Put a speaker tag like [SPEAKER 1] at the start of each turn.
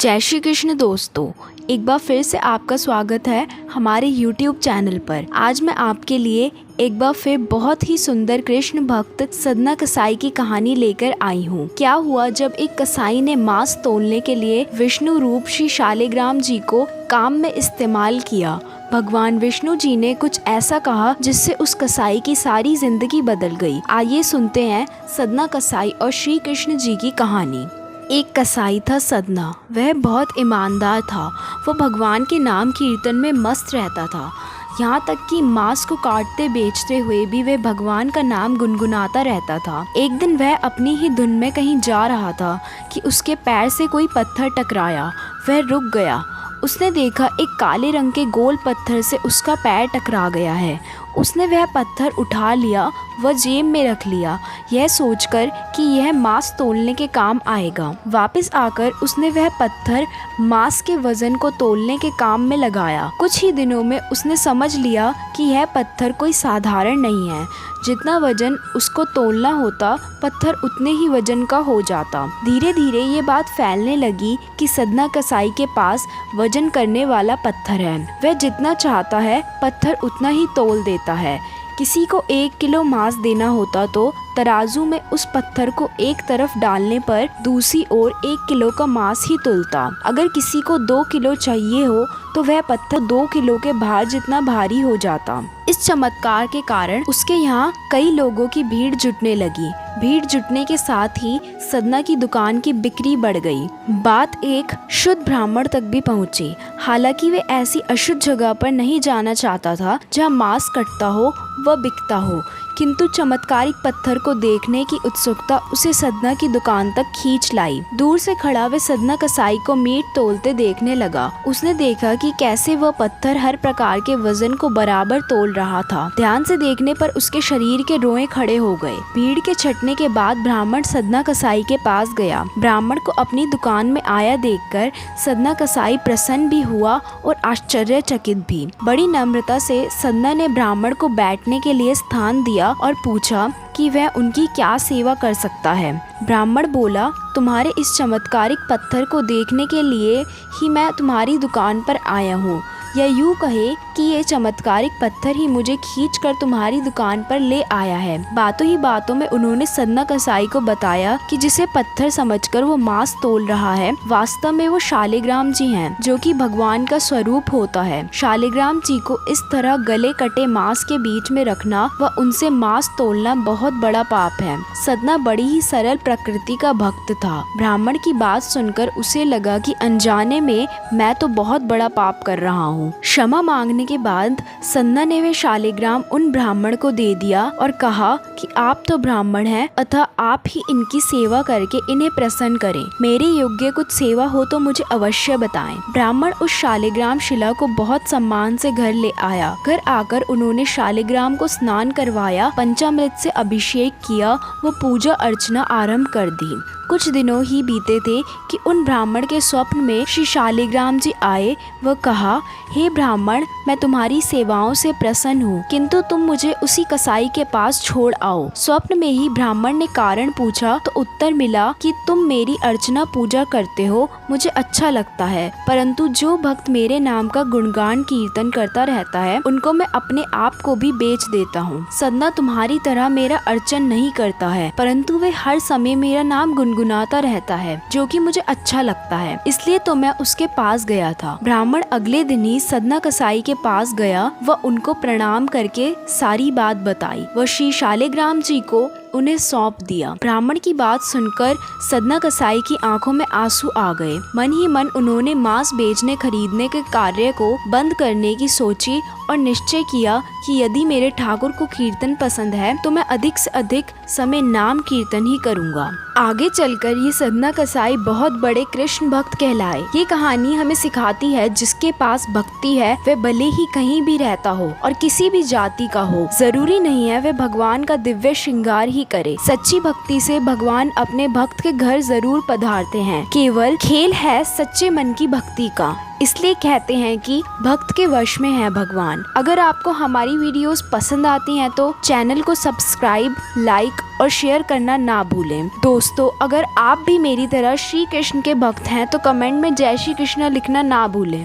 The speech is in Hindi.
[SPEAKER 1] जय श्री कृष्ण दोस्तों, एक बार फिर से आपका स्वागत है हमारे YouTube चैनल पर। आज मैं आपके लिए एक बार फिर बहुत ही सुंदर कृष्ण भक्त सदना कसाई की कहानी लेकर आई हूँ। क्या हुआ जब एक कसाई ने मांस तोलने के लिए विष्णु रूप श्री शालिग्राम जी को काम में इस्तेमाल किया। भगवान विष्णु जी ने कुछ ऐसा कहा जिससे उस कसाई की सारी जिंदगी बदल गई। आइए सुनते हैं सदना कसाई और श्री कृष्ण जी की कहानी। एक कसाई था सदना। वह बहुत ईमानदार था। वो भगवान के नाम कीर्तन में मस्त रहता था। यहाँ तक कि मांस को काटते बेचते हुए भी वह भगवान का नाम गुनगुनाता रहता था। एक दिन वह अपनी ही धुन में कहीं जा रहा था कि उसके पैर से कोई पत्थर टकराया। वह रुक गया। उसने देखा एक काले रंग के गोल पत्थर से उसका पैर टकरा गया है। उसने वह पत्थर उठा लिया व जेब में रख लिया, यह सोचकर कि यह मांस तोलने के काम आएगा। वापस आकर उसने वह पत्थर मांस के वजन को तोलने के काम में लगाया। कुछ ही दिनों में उसने समझ लिया कि यह पत्थर कोई साधारण नहीं है। जितना वजन उसको तोलना होता, पत्थर उतने ही वजन का हो जाता। धीरे धीरे ये बात फैलने लगी कि सदना कसाई के पास वजन करने वाला पत्थर है। वह जितना चाहता है पत्थर उतना ही तोल देता है। किसी को 1 किलो मांस देना होता तो तराजू में उस पत्थर को एक तरफ डालने पर दूसरी ओर 1 किलो का मांस ही तुलता। अगर किसी को 2 किलो चाहिए हो तो वह पत्थर 2 किलो के भार जितना भारी हो जाता। इस चमत्कार के कारण उसके यहाँ कई लोगों की भीड़ जुटने लगी। भीड़ जुटने के साथ ही सदना की दुकान की बिक्री बढ़ गई। बात एक शुद्ध ब्राह्मण तक भी पहुंची। हालांकि वे ऐसी अशुद्ध जगह पर नहीं जाना चाहता था जहां मांस कटता हो व बिकता हो, किंतु चमत्कारिक पत्थर को देखने की उत्सुकता उसे सदना की दुकान तक खींच लाई। दूर से खड़ा वे सदना कसाई को मीट तोलते देखने लगा। उसने देखा कि कैसे वह पत्थर हर प्रकार के वजन को बराबर तोल रहा था। ध्यान से देखने पर उसके शरीर के रोए खड़े हो गए। भीड़ के छटने के बाद ब्राह्मण सदना कसाई के पास गया। ब्राह्मण को अपनी दुकान में आया देखकर सदना कसाई प्रसन्न भी हुआ और आश्चर्यचकित भी। बड़ी नम्रता से सदना ने ब्राह्मण को बैठने के लिए स्थान दिया और पूछा कि वह उनकी क्या सेवा कर सकता है। ब्राह्मण बोला, तुम्हारे इस चमत्कारिक पत्थर को देखने के लिए ही मैं तुम्हारी दुकान पर आया हूँ, या यूँ कहे कि ये चमत्कारिक पत्थर ही मुझे खींचकर तुम्हारी दुकान पर ले आया है। बातों ही बातों में उन्होंने सदना कसाई को बताया कि जिसे पत्थर समझकर वो मांस तोल रहा है, वास्तव में वो शालिग्राम जी हैं, जो कि भगवान का स्वरूप होता है। शालिग्राम जी को इस तरह गले कटे मांस के बीच में रखना व उनसे मांस तोलना बहुत बड़ा पाप है। सदना बड़ी ही सरल प्रकृति का भक्त था। ब्राह्मण की बात सुनकर उसे लगा कि अनजाने में मैं तो बहुत बड़ा पाप कर रहा हूँ। क्षमा मांगने के बाद सदना ने वे शालिग्राम उन ब्राह्मण को दे दिया और कहा कि आप तो ब्राह्मण हैं, अतः आप ही इनकी सेवा करके इन्हें प्रसन्न करें। मेरे योग्य कुछ सेवा हो तो मुझे अवश्य बताएं। ब्राह्मण उस शालिग्राम शिला को बहुत सम्मान से घर ले आया। घर आकर उन्होंने शालिग्राम को स्नान करवाया, पंचामृत से अभिषेक किया व पूजा अर्चना आरंभ कर दी। कुछ दिनों ही बीते थे कि उन ब्राह्मण के स्वप्न में श्री शालिग्राम जी आए व कहा, हे ब्राह्मण, मैं तुम्हारी सेवाओं से प्रसन्न हूँ, किंतु तुम मुझे उसी कसाई के पास छोड़ आओ। स्वप्न में ही ब्राह्मण ने कारण पूछा तो उत्तर मिला कि तुम मेरी अर्चना पूजा करते हो, मुझे अच्छा लगता है, परंतु जो भक्त मेरे नाम का गुणगान कीर्तन करता रहता है उनको मैं अपने आप को भी बेच देता हूँ। सदना तुम्हारी तरह मेरा अर्चन नहीं करता है, परंतु वे हर समय मेरा नाम गुनगुनाता रहता है, जो कि मुझे अच्छा लगता है, इसलिए तो मैं उसके पास गया था। ब्राह्मण अगले दिन ही सदना कसाई के पास गया व उनको प्रणाम करके सारी बात बताई व श्री शालिग्राम जी को उन्हें सौंप दिया। ब्राह्मण की बात सुनकर सदना कसाई की आंखों में आंसू आ गए। मन ही मन उन्होंने मांस बेचने खरीदने के कार्य को बंद करने की सोची और निश्चय किया कि यदि मेरे ठाकुर को कीर्तन पसंद है तो मैं अधिक से अधिक समय नाम कीर्तन ही करूँगा। आगे चलकर ये सदना कसाई बहुत बड़े कृष्ण भक्त कहलाए। ये कहानी हमें सिखाती है जिसके पास भक्ति है वह भले ही कहीं भी रहता हो और किसी भी जाति का हो, जरूरी नहीं है वह भगवान का दिव्य श्रृंगार ही ही करे। सच्ची भक्ति से भगवान अपने भक्त के घर जरूर पधारते हैं। केवल खेल है सच्चे मन की भक्ति का, इसलिए कहते हैं कि भक्त के वश में है भगवान। अगर आपको हमारी वीडियोस पसंद आती हैं तो चैनल को सब्सक्राइब, लाइक और शेयर करना ना भूलें। दोस्तों, अगर आप भी मेरी तरह श्री कृष्ण के भक्त हैं तो कमेंट में जय श्री कृष्ण लिखना ना भूलें।